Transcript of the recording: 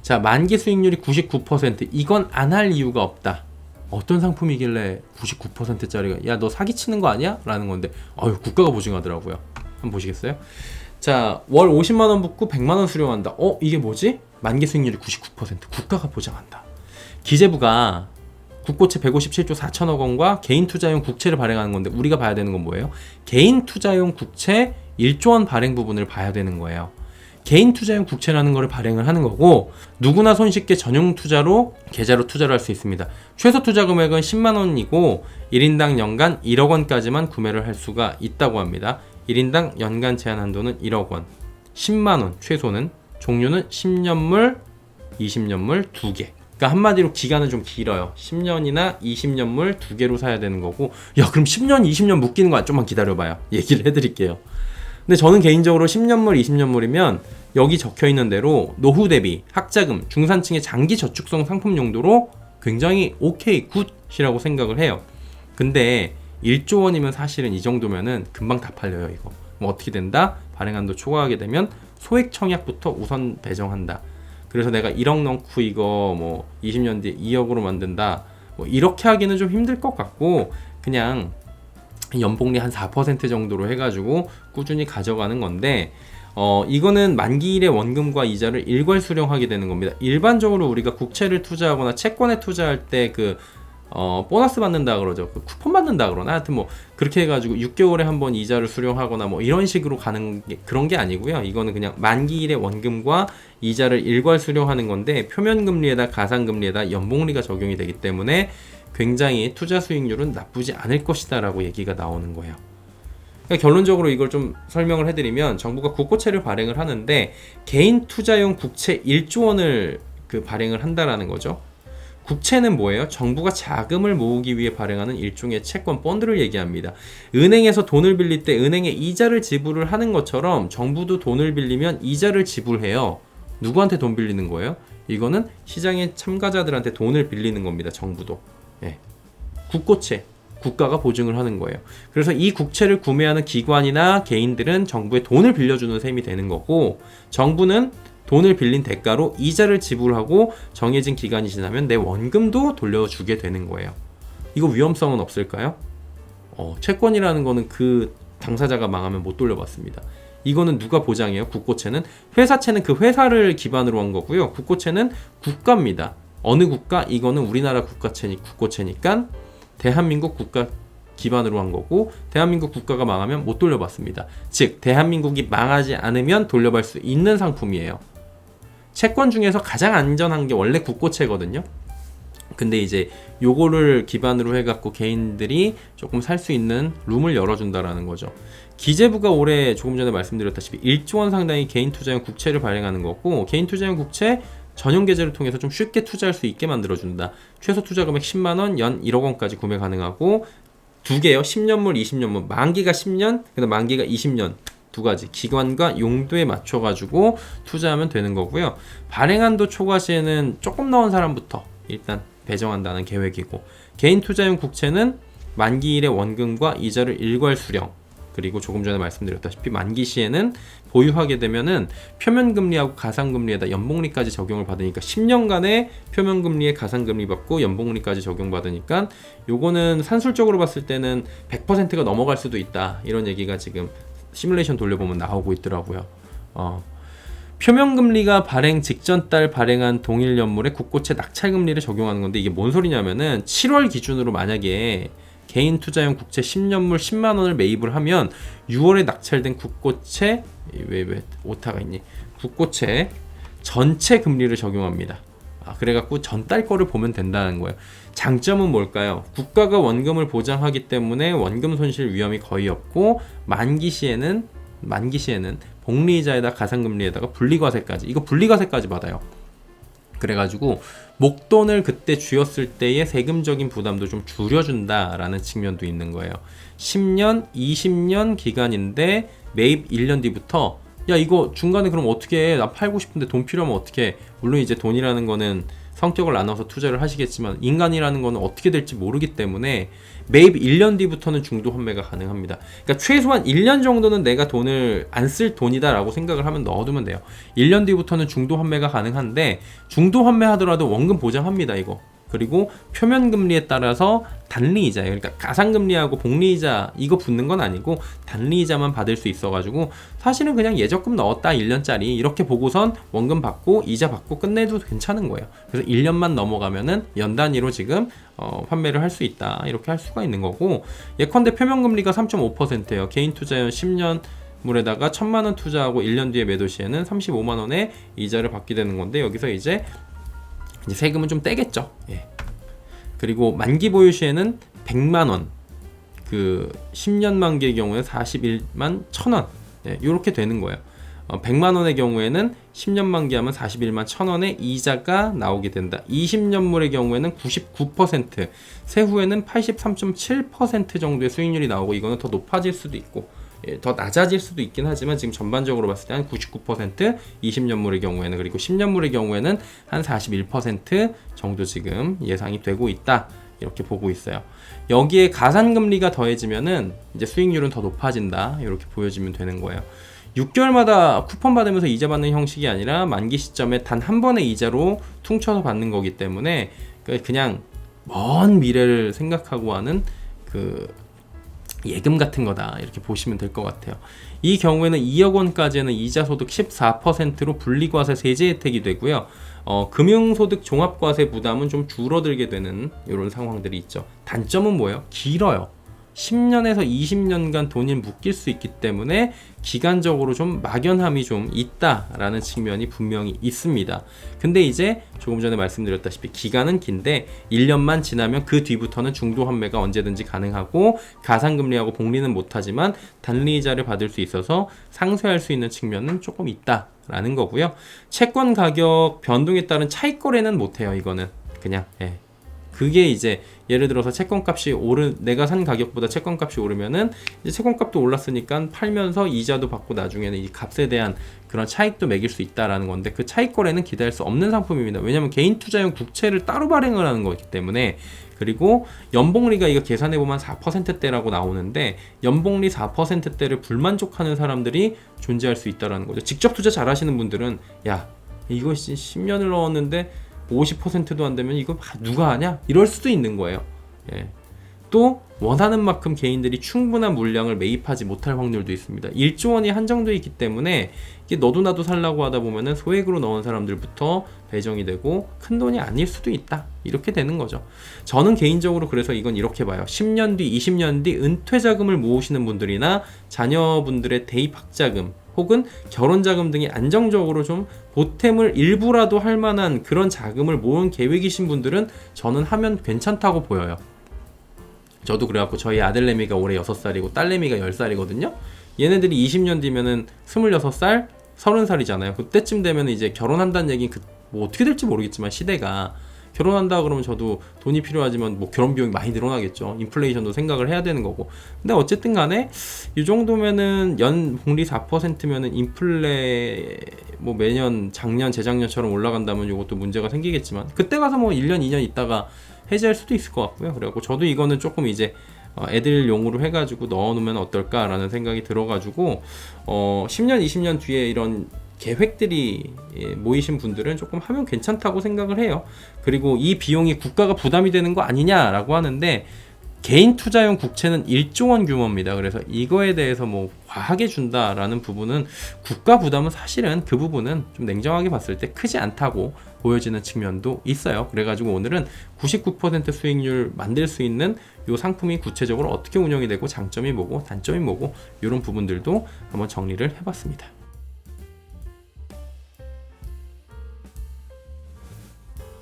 자, 만기 수익률이 99%. 이건 안 할 이유가 없다. 어떤 상품이길래 99%짜리가 야 너 사기치는 거 아니야? 라는 건데 국가가 보증하더라고요. 한번 보시겠어요? 자, 월 50만원 붓고 100만원 수령한다. 이게 뭐지? 만기 수익률이 99%. 국가가 보장한다. 기재부가 국고채 157조 4천억 원과 개인 투자용 국채를 발행하는 건데 우리가 봐야 되는 건 뭐예요? 개인 투자용 국채 1조 원 발행 부분을 봐야 되는 거예요. 개인 투자용 국채라는 거를 발행을 하는 거고 누구나 손쉽게 전용 투자로 계좌로 투자를 할 수 있습니다. 최소 투자 금액은 10만 원이고 1인당 연간 1억 원까지만 구매를 할 수가 있다고 합니다. 1인당 연간 제한 한도는 1억 원, 10만 원 최소는, 종류는 10년물, 20년물 2개. 그러니까 한마디로 기간은 좀 길어요. 10년이나 20년물 2개로 사야 되는 거고 야 그럼 10년, 20년 묶이는 거 좀만 기다려봐요. 얘기를 해드릴게요. 근데 저는 개인적으로 10년물, 20년물이면 여기 적혀있는 대로 노후 대비, 학자금, 중산층의 장기 저축성 상품 용도로 굉장히 오케이, 굿이라고 생각을 해요. 근데 1조 원이면 사실은 이 정도면은 금방 다 팔려요. 이거 뭐 어떻게 된다? 발행한도 초과하게 되면 소액 청약부터 우선 배정한다. 그래서 내가 1억 넣고 이거 뭐 20년 뒤에 2억으로 만든다. 뭐 이렇게 하기는 좀 힘들 것 같고 그냥 연복리 한 4% 정도로 해가지고 꾸준히 가져가는 건데 이거는 만기일의 원금과 이자를 일괄 수령하게 되는 겁니다. 일반적으로 우리가 국채를 투자하거나 채권에 투자할 때 보너스 받는다 그러죠. 그 쿠폰 받는다 그러나 하여튼 뭐 그렇게 해가지고 6개월에 한 번 이자를 수령하거나 뭐 이런 식으로 가는 그런 게 아니고요. 이거는 그냥 만기일의 원금과 이자를 일괄 수령하는 건데 표면금리에다 가상금리에다 연복리가 적용이 되기 때문에 굉장히 투자 수익률은 나쁘지 않을 것이다 라고 얘기가 나오는 거예요. 그러니까 결론적으로 이걸 좀 설명을 해드리면 정부가 국고채를 발행을 하는데 개인 투자용 국채 1조 원을 발행을 한다라는 거죠. 국채는 뭐예요? 정부가 자금을 모으기 위해 발행하는 일종의 채권 펀드를 얘기합니다. 은행에서 돈을 빌릴 때 은행에 이자를 지불을 하는 것처럼 정부도 돈을 빌리면 이자를 지불해요. 누구한테 돈 빌리는 거예요? 이거는 시장의 참가자들한테 돈을 빌리는 겁니다. 정부도. 국고채, 국가가 보증을 하는 거예요. 그래서 이 국채를 구매하는 기관이나 개인들은 정부에 돈을 빌려주는 셈이 되는 거고 정부는 돈을 빌린 대가로 이자를 지불하고 정해진 기간이 지나면 내 원금도 돌려주게 되는 거예요. 이거 위험성은 없을까요? 채권이라는 거는 그 당사자가 망하면 못 돌려받습니다. 이거는 누가 보장해요? 국고채는 회사채는 그 회사를 기반으로 한 거고요. 국고채는 국가입니다. 어느 국가? 이거는 우리나라 국고채니까 대한민국 국가 기반으로 한 거고 대한민국 국가가 망하면 못 돌려받습니다. 즉 대한민국이 망하지 않으면 돌려받을 수 있는 상품이에요. 채권 중에서 가장 안전한 게 원래 국고채거든요. 근데 이제 요거를 기반으로 해갖고 개인들이 조금 살 수 있는 룸을 열어준다라는 거죠. 기재부가 올해 조금 전에 말씀드렸다시피 1조 원 상당의 개인 투자용 국채를 발행하는 거고 개인 투자용 국채 전용 계좌를 통해서 좀 쉽게 투자할 수 있게 만들어준다. 최소 투자 금액 10만원, 연 1억 원까지 구매 가능하고 두 개요. 10년물, 20년물. 만기가 10년, 그다음 만기가 20년. 두 가지 기관과 용도에 맞춰가지고 투자하면 되는 거고요. 발행한도 초과 시에는 조금 넣은 사람부터 일단 배정한다는 계획이고 개인 투자용 국채는 만기일의 원금과 이자를 일괄 수령 그리고 조금 전에 말씀드렸다시피 만기 시에는 보유하게 되면은 표면금리하고 가상금리에다 연복리까지 적용을 받으니까 10년간의 표면금리에 가상금리 받고 연복리까지 적용받으니까 요거는 산술적으로 봤을 때는 100%가 넘어갈 수도 있다 이런 얘기가 지금 시뮬레이션 돌려보면 나오고 있더라고요. 표면금리가 발행 직전 달 발행한 동일 연물에 국고채 낙찰금리를 적용하는 건데 이게 뭔 소리냐면은 7월 기준으로 만약에 개인 투자용 국채 10년물 10만 원을 매입을 하면 6월에 낙찰된 국고채 왜 오타가 있니? 국고채 전체 금리를 적용합니다. 그래갖고 전달 거를 보면 된다는 거예요. 장점은 뭘까요? 국가가 원금을 보장하기 때문에 원금 손실 위험이 거의 없고 만기 시에는 복리이자에다 가상금리에다가 분리과세까지 이거 분리과세까지 받아요. 그래가지고 목돈을 그때 쥐었을 때의 세금적인 부담도 좀 줄여준다라는 측면도 있는 거예요. 10년, 20년 기간인데 매입 1년 뒤부터 야 이거 중간에 그럼 어떻게 해? 나 팔고 싶은데 돈 필요하면 어떻게 해? 물론 이제 돈이라는 거는 성격을 나눠서 투자를 하시겠지만 인간이라는 거는 어떻게 될지 모르기 때문에 매입 1년 뒤부터는 중도 환매가 가능합니다. 그러니까 최소한 1년 정도는 내가 돈을 안 쓸 돈이다 라고 생각을 하면 넣어두면 돼요. 1년 뒤부터는 중도 환매가 가능한데 중도 환매 하더라도 원금 보장합니다 이거. 그리고 표면금리에 따라서 단리이자예요. 그러니까 가상금리하고 복리이자 이거 붙는 건 아니고 단리이자만 받을 수 있어가지고 사실은 그냥 예적금 넣었다 1년짜리 이렇게 보고선 원금 받고 이자 받고 끝내도 괜찮은 거예요. 그래서 1년만 넘어가면은 연 단위로 지금 판매를 할 수 있다 이렇게 할 수가 있는 거고, 예컨대 표면금리가 3.5%예요. 개인 투자연 10년 물에다가 1,000만원 투자하고 1년 뒤에 매도 시에는 35만원의 이자를 받게 되는 건데, 여기서 이제 세금은 좀 떼겠죠. 예. 그리고 만기 보유 시에는 100만원, 그 10년 만기의 경우에 41만 1,000원 이렇게 되는 거예요. 100만원의 경우에는 10년 만기하면 41만 1,000원의 이자가 나오게 된다. 20년물의 경우에는 99%, 세후에는 83.7% 정도의 수익률이 나오고, 이거는 더 높아질 수도 있고 더 낮아질 수도 있긴 하지만 지금 전반적으로 봤을 때 한 99%, 20년물의 경우에는, 그리고 10년물의 경우에는 한 41% 정도 지금 예상이 되고 있다 이렇게 보고 있어요. 여기에 가산금리가 더해지면은 이제 수익률은 더 높아진다 이렇게 보여지면 되는 거예요. 6개월마다 쿠폰 받으면서 이자 받는 형식이 아니라 만기 시점에 단 한 번의 이자로 퉁쳐서 받는 거기 때문에 그냥 먼 미래를 생각하고 하는 그 예금 같은 거다 이렇게 보시면 될 것 같아요. 이 경우에는 2억 원까지는 이자 소득 14%로 분리과세 세제 혜택이 되고요. 금융소득 종합과세 부담은 좀 줄어들게 되는 이런 상황들이 있죠. 단점은 뭐예요? 길어요. 10년에서 20년간 돈이 묶일 수 있기 때문에 기간적으로 좀 막연함이 좀 있다라는 측면이 분명히 있습니다. 근데 이제 조금 전에 말씀드렸다시피 기간은 긴데 1년만 지나면 그 뒤부터는 중도 환매가 언제든지 가능하고, 가상금리하고 복리는 못하지만 단리이자를 받을 수 있어서 상쇄할 수 있는 측면은 조금 있다라는 거고요. 채권 가격 변동에 따른 차익 거래는 못해요. 이거는 그냥 그게 이제 예를 들어서 채권값이 내가 산 가격보다 채권값이 오르면은 이제 채권값도 올랐으니까 팔면서 이자도 받고 나중에는 이 값에 대한 그런 차익도 매길 수 있다라는 건데, 그 차익 거래는 기대할 수 없는 상품입니다. 왜냐하면 개인 투자용 국채를 따로 발행을 하는 거기 때문에. 그리고 연봉리가 이거 계산해 보면 4%대라고 나오는데, 연봉리 4%대를 불만족하는 사람들이 존재할 수 있다라는 거죠. 직접 투자 잘 하시는 분들은 야 이거 10년을 넣었는데 50%도 안 되면 이거 누가 하냐? 이럴 수도 있는 거예요. 또 원하는 만큼 개인들이 충분한 물량을 매입하지 못할 확률도 있습니다. 1조 원이 한정되어 있기 때문에 이게 너도 나도 살라고 하다 보면은 소액으로 넣은 사람들부터 배정이 되고 큰 돈이 아닐 수도 있다. 이렇게 되는 거죠. 저는 개인적으로 그래서 이건 이렇게 봐요. 10년 뒤, 20년 뒤 은퇴 자금을 모으시는 분들이나 자녀분들의 대입 학자금 혹은 결혼자금 등이 안정적으로 좀 보탬을 일부라도 할 만한 그런 자금을 모은 계획이신 분들은 저는 하면 괜찮다고 보여요. 저도 그래갖고 저희 아들내미가 올해 6살이고 딸내미가 10살이거든요. 얘네들이 20년 뒤면은 26살, 30살이잖아요. 그때쯤 되면 이제 결혼한다는 얘기는 뭐 어떻게 될지 모르겠지만 시대가 결혼한다 그러면 저도 돈이 필요하지만 뭐 결혼 비용이 많이 늘어나겠죠. 인플레이션도 생각을 해야 되는 거고. 근데 어쨌든 간에 이 정도면은 연 복리 4%면은 인플레 뭐 매년 작년 재작년처럼 올라간다면 이것도 문제가 생기겠지만 그때 가서 뭐 1년 2년 있다가 해지할 수도 있을 것 같고요. 그래갖고 저도 이거는 조금 이제 애들용으로 해가지고 넣어놓으면 어떨까라는 생각이 들어가지고 10년 20년 뒤에 이런 계획들이 모이신 분들은 조금 하면 괜찮다고 생각을 해요. 그리고 이 비용이 국가가 부담이 되는 거 아니냐라고 하는데, 개인 투자용 국채는 1조 원 규모입니다. 그래서 이거에 대해서 뭐 과하게 준다라는 부분은 국가 부담은 사실은 그 부분은 좀 냉정하게 봤을 때 크지 않다고 보여지는 측면도 있어요. 그래가지고 오늘은 99% 수익률 만들 수 있는 이 상품이 구체적으로 어떻게 운영이 되고 장점이 뭐고 단점이 뭐고 이런 부분들도 한번 정리를 해봤습니다.